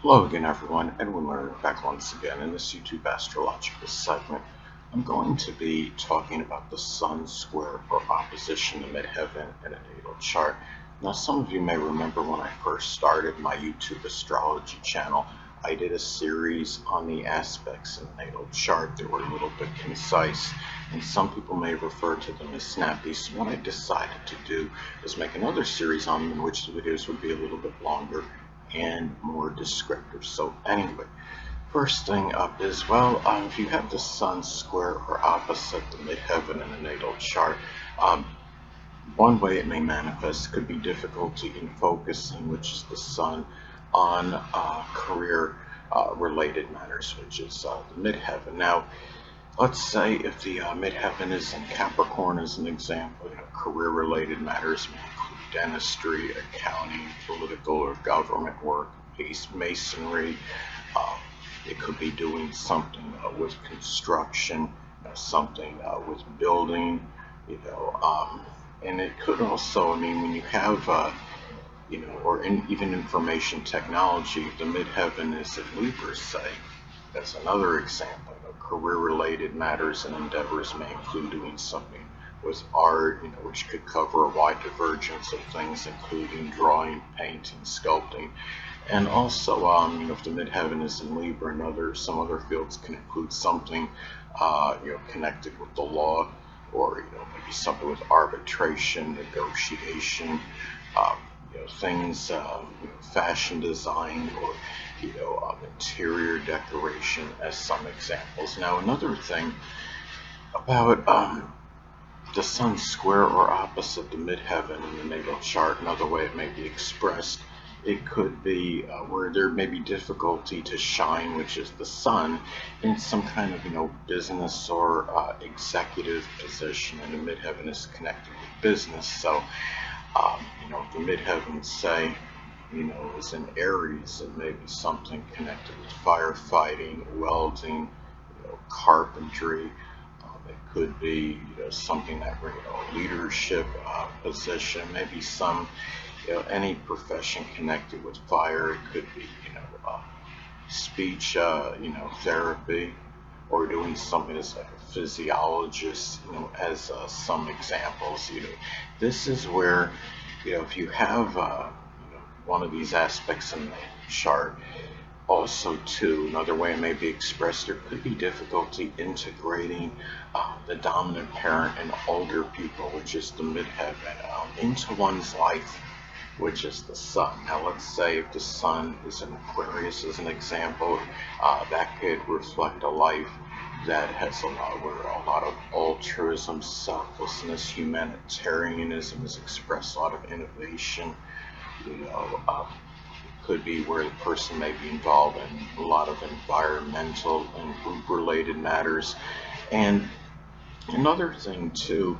Hello again, everyone. Edwin Learnard back once again in this YouTube astrological segment. I'm going to be talking about the Sun square or opposition to midheaven in a natal chart. Now, some of you may remember when I first started my YouTube astrology channel, I did a series on the aspects in the natal chart that were a little bit concise, and some people may refer to them as snappy. So what I decided to do is make another series on them in which the videos would be a little bit longer and more descriptive. So anyway, first thing up is, if you have the Sun square or opposite the midheaven in a natal chart, um, one way it may manifest could be difficulty in focusing, which is the Sun, on career related matters, which is the midheaven. Now, let's say if the midheaven is in Capricorn as an example, career related matters may include dentistry, accounting, political or government work, masonry. Uh, it could be doing something with construction, something with building, you know, um, and it could also, when you have, even information technology, the midheaven is in Libra, say, as another example. Career-related matters and endeavors may include doing something with art, which could cover a wide divergence of things, including drawing, painting, sculpting, and also, if the midheaven is in Libra and some other fields can include something, connected with the law, or maybe something with arbitration, negotiation, um, things, fashion design, or interior decoration, as some examples. Now, another thing about the Sun square or opposite the midheaven in the natal chart, another way it may be expressed, it could be where there may be difficulty to shine, which is the Sun, in some kind of business or executive position, and the midheaven is connected with business. So the midheaven, say, is in Aries, it may be something connected with firefighting, welding, carpentry. It could be something that leadership position, maybe some any profession connected with fire. It could be speech therapy, or doing something as like a physiologist, as some examples. This is where if you have one of these aspects in the chart. Also, too, another way it may be expressed, there could be difficulty integrating the dominant parent and older people, which is the midheaven, into one's life, which is the Sun. Now, let's say if the Sun is in Aquarius as an example, that could reflect a life that has a lot of altruism, selflessness, humanitarianism is expressed, a lot of innovation, you know, um, could be where the person may be involved in a lot of environmental and group related matters. And another thing too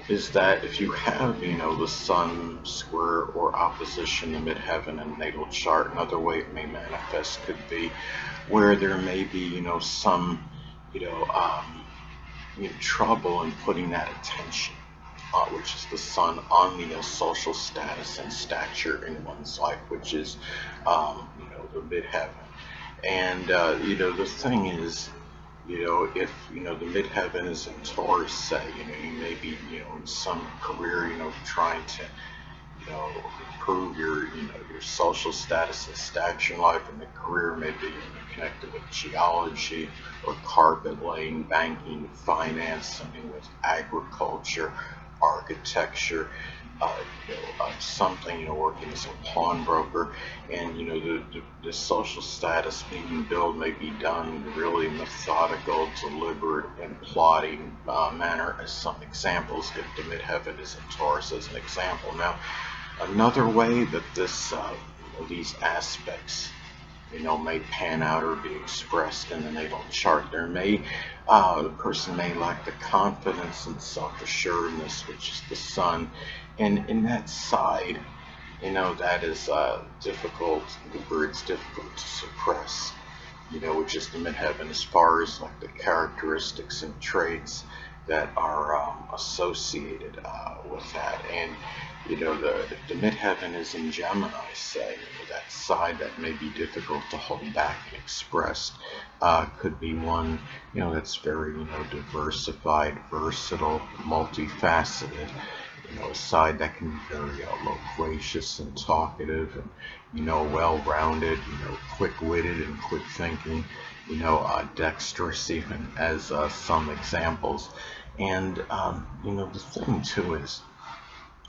is that if you have, the Sun square or opposition in midheaven and natal chart, another way it may manifest could be where there may be, some, you know, um, trouble in putting that attention, which is the Sun, on the social status and stature in one's life, which is, the midheaven. And the thing is, if the midheaven is in Taurus, say, you may be, in some career, trying to, improve your social status and stature in life, and the career may be connected with geology or carpet laying, banking, finance, something with agriculture, architecture, something, working as a pawnbroker, and the social status being built may be done in really methodical, deliberate, and plotting manner, as some examples. If the midheaven is in Taurus as an example. Now, another way that these aspects may pan out or be expressed in the natal chart, the person may lack the confidence and self-assuredness, which is the Sun, and in that side, that is difficult, where it's difficult to suppress, which is the midheaven, as far as like the characteristics and traits that are associated with that. And the midheaven is in Gemini, say, that side that may be difficult to hold back and express could be one that's very diversified, versatile, multifaceted. A side that can be very loquacious and talkative, and well-rounded, quick-witted and quick-thinking, dexterous, even as some examples. And the thing too is,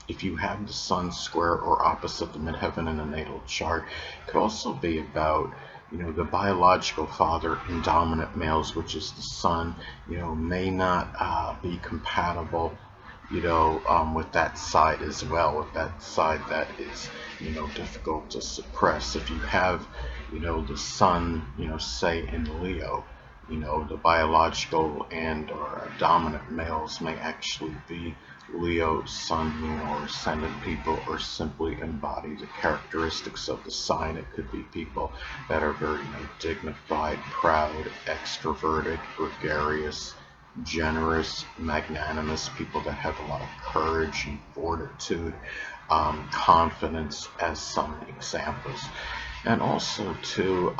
if you have the sun square or opposite the midheaven in a natal chart, it could also be about the biological father in dominant males, which is the sun, may not be compatible with that side as well, with that side that is, difficult to suppress. If you have, the sun, say in Leo, the biological and or dominant males may actually be Leo, sun, moon, or ascendant people, or simply embody the characteristics of the sign. It could be people that are very dignified, proud, extroverted, gregarious, generous, magnanimous, people that have a lot of courage and fortitude, confidence, as some examples. And also too,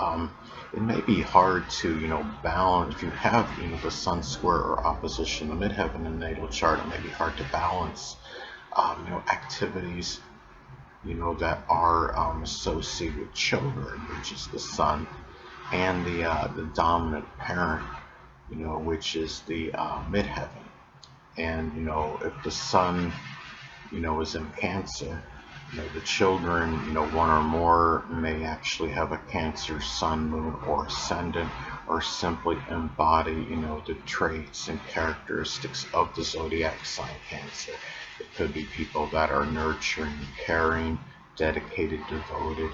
it may be hard to balance if you have the sun square or opposition the midheaven in the natal chart. It may be hard to balance activities that are associated with children, which is the sun, and the dominant parent, which is the midheaven. And if the sun is in Cancer, the children, one or more, may actually have a Cancer sun, moon, or ascendant, or simply embody the traits and characteristics of the zodiac sign Cancer. It could be people that are nurturing, caring, dedicated, devoted,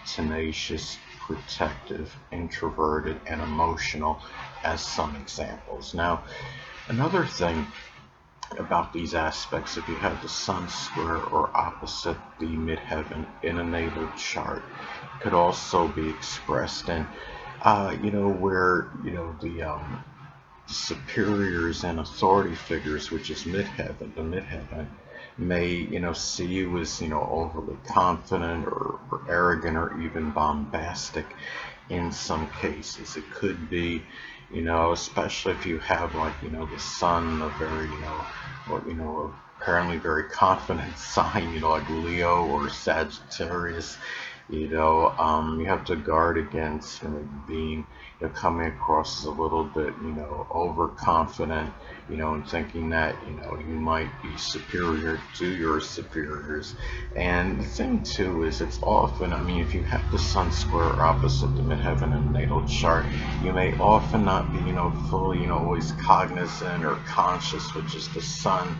tenacious, protective, introverted, and emotional, as some examples. Now, another thing about these aspects, if you have the sun square or opposite the midheaven in a natal chart, could also be expressed in where the superiors and authority figures, which is midheaven, the midheaven may see you as overly confident or arrogant or even bombastic. In some cases it could be especially if you have the sun, a very apparently very confident sign, like Leo or Sagittarius. You have to guard against being coming across as a little bit overconfident, and thinking that you might be superior to your superiors. And the thing too is, it's often, if you have the sun square opposite the midheaven in the natal chart, you may often not be fully always cognizant or conscious, which is the sun,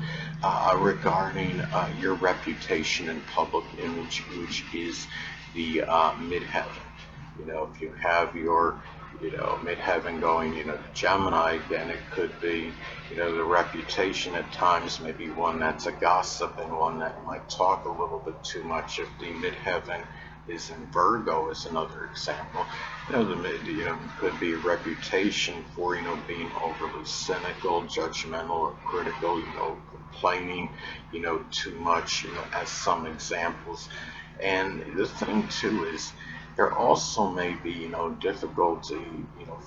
regarding your reputation and public image, which is the midheaven. If you have your midheaven going to Gemini, then it could be the reputation at times may be one that's a gossip and one that might talk a little bit too much. If the midheaven is in Virgo, as another example, could be a reputation for being overly cynical, judgmental, or critical, complaining too much, as some examples. And the thing too is, there also may be difficulty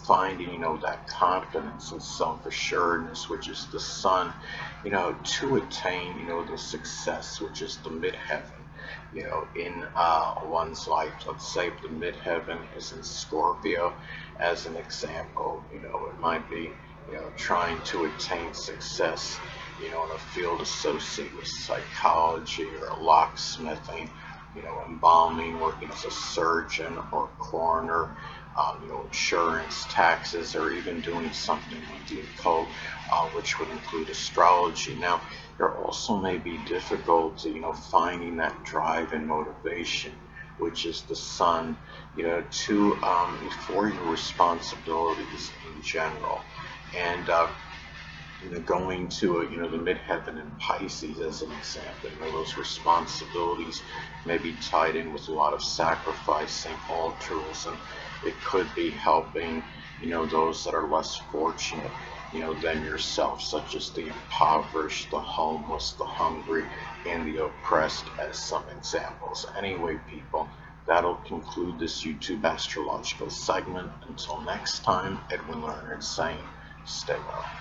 finding that confidence and self-assuredness, which is the sun, to attain the success, which is the midheaven in one's life. Let's say if the midheaven is in Scorpio, as an example, it might be trying to attain success in a field associated with psychology or locksmithing, embalming, working as a surgeon or coroner, insurance, taxes, or even doing something with the occult, which would include astrology. Now, there also may be difficulty, finding that drive and motivation, which is the sun, to for your responsibilities in general. And going to the midheaven in Pisces, as an example, those responsibilities may be tied in with a lot of sacrificing, altruism. It could be helping those that are less fortunate. than yourself, such as the impoverished, the homeless, the hungry, and the oppressed, as some examples. Anyway, people, that'll conclude this YouTube astrological segment. Until next time, Edwin Learnard saying, stay well.